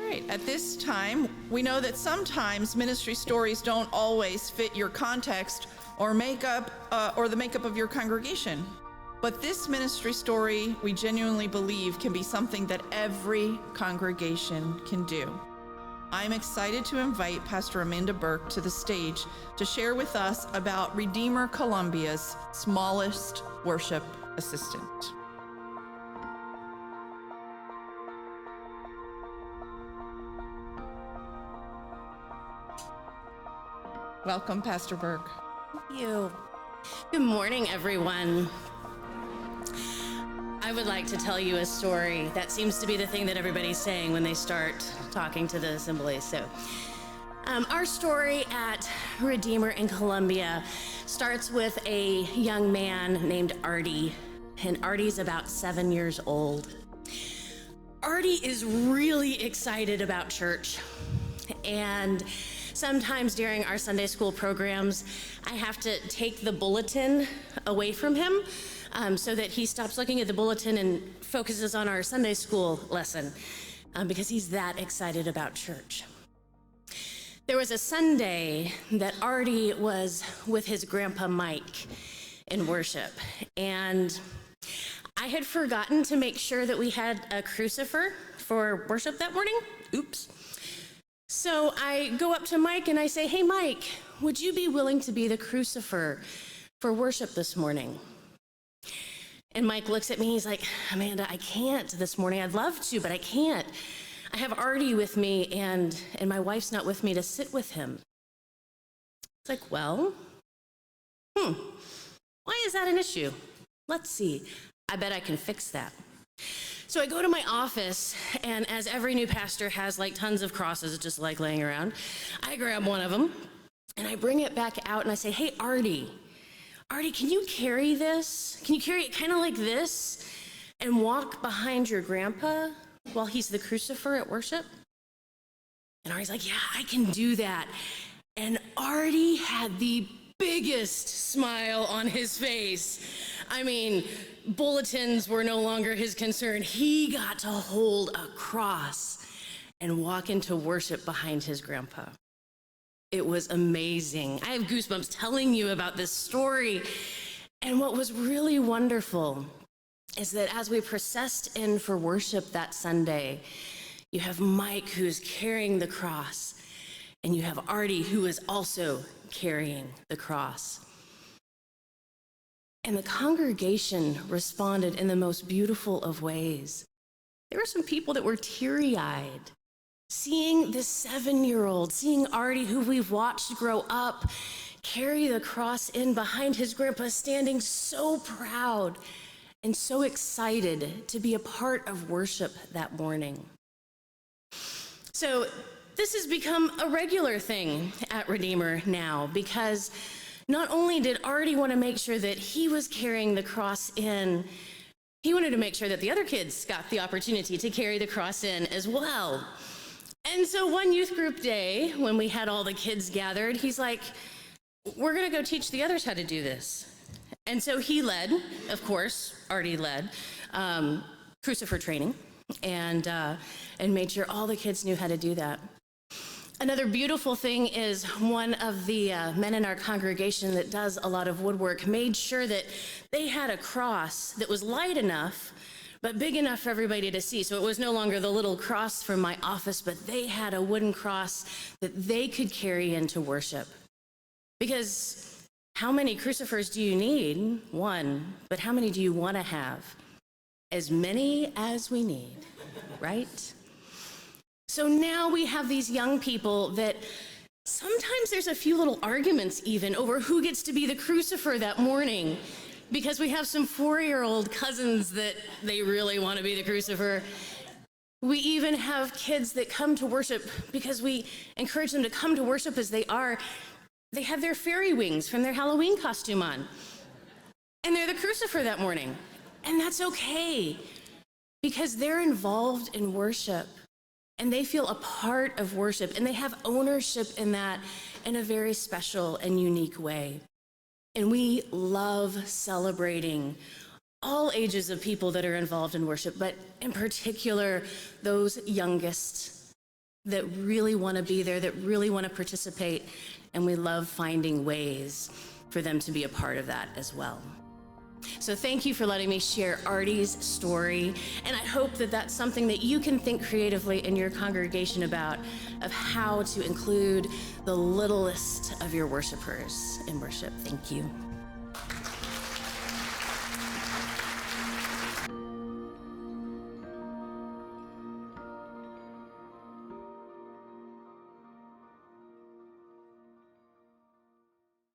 right, at this time, we know that sometimes ministry stories don't always fit your context or makeup or the makeup of your congregation. But this ministry story, we genuinely believe, can be something that every congregation can do. I'm excited to invite Pastor Amanda Burke to the stage to share with us about Redeemer Columbia's smallest worship assistant. Welcome, Pastor Burke. Thank you. Good morning, everyone. I would like to tell you a story. That seems to be the thing that everybody's saying when they start talking to the assembly. So, our story at Redeemer in Columbia starts with a young man named Artie, and Artie's about 7 years old. Artie is really excited about church, and sometimes during our Sunday school programs, I have to take the bulletin away from him so that he stops looking at the bulletin and focuses on our Sunday school lesson because he's that excited about church. There was a Sunday that Artie was with his grandpa Mike in worship, and I had forgotten to make sure that we had a crucifer for worship that morning. Oops. So I go up to Mike and I say, "Hey, Mike, would you be willing to be the crucifer for worship this morning?" And Mike looks at me, he's like, "Amanda, I can't this morning. I'd love to, but I can't. I have Artie with me and my wife's not with me to sit with him." It's like, well, why is that an issue? Let's see. I bet I can fix that. So I go to my office, and as every new pastor has like tons of crosses just like laying around, I grab one of them and I bring it back out and I say, "Hey, Artie, can you carry this? Can you carry it kind of like this and walk behind your grandpa while he's the crucifer at worship?" And Artie's like, "Yeah, I can do that." And Artie had the biggest smile on his face. I mean, bulletins were no longer his concern. He got to hold a cross and walk into worship behind his grandpa. It was amazing. I have goosebumps telling you about this story. And what was really wonderful is that as we processed in for worship that Sunday, you have Mike who's carrying the cross, and you have Artie who is also carrying the cross. And the congregation responded in the most beautiful of ways. There were some people that were teary-eyed, seeing this 7-year-old, seeing Artie, who we've watched grow up, carry the cross in behind his grandpa, standing so proud and so excited to be a part of worship that morning. So this has become a regular thing at Redeemer now, because not only did Artie want to make sure that he was carrying the cross in, he wanted to make sure that the other kids got the opportunity to carry the cross in as well. And so one youth group day, when we had all the kids gathered, he's like, "We're going to go teach the others how to do this." And so he led, of course, Artie led, crucifer training, and made sure all the kids knew how to do that. Another beautiful thing is one of the men in our congregation that does a lot of woodwork made sure that they had a cross that was light enough but big enough for everybody to see. So it was no longer the little cross from my office, but they had a wooden cross that they could carry into worship. Because how many crucifers do you need? One. But how many do you want to have? As many as we need, right? So now we have these young people that sometimes there's a few little arguments even over who gets to be the crucifer that morning, because we have some 4-year-old cousins that they really want to be the crucifer. We even have kids that come to worship because we encourage them to come to worship as they are. They have their fairy wings from their Halloween costume on, and they're the crucifer that morning. And that's okay, because they're involved in worship. And they feel a part of worship, and they have ownership in that in a very special and unique way. And we love celebrating all ages of people that are involved in worship, but in particular, those youngest that really want to be there, that really want to participate, and we love finding ways for them to be a part of that as well. So thank you for letting me share Artie's story, and I hope that that's something that you can think creatively in your congregation about, of how to include the littlest of your worshipers in worship. Thank you.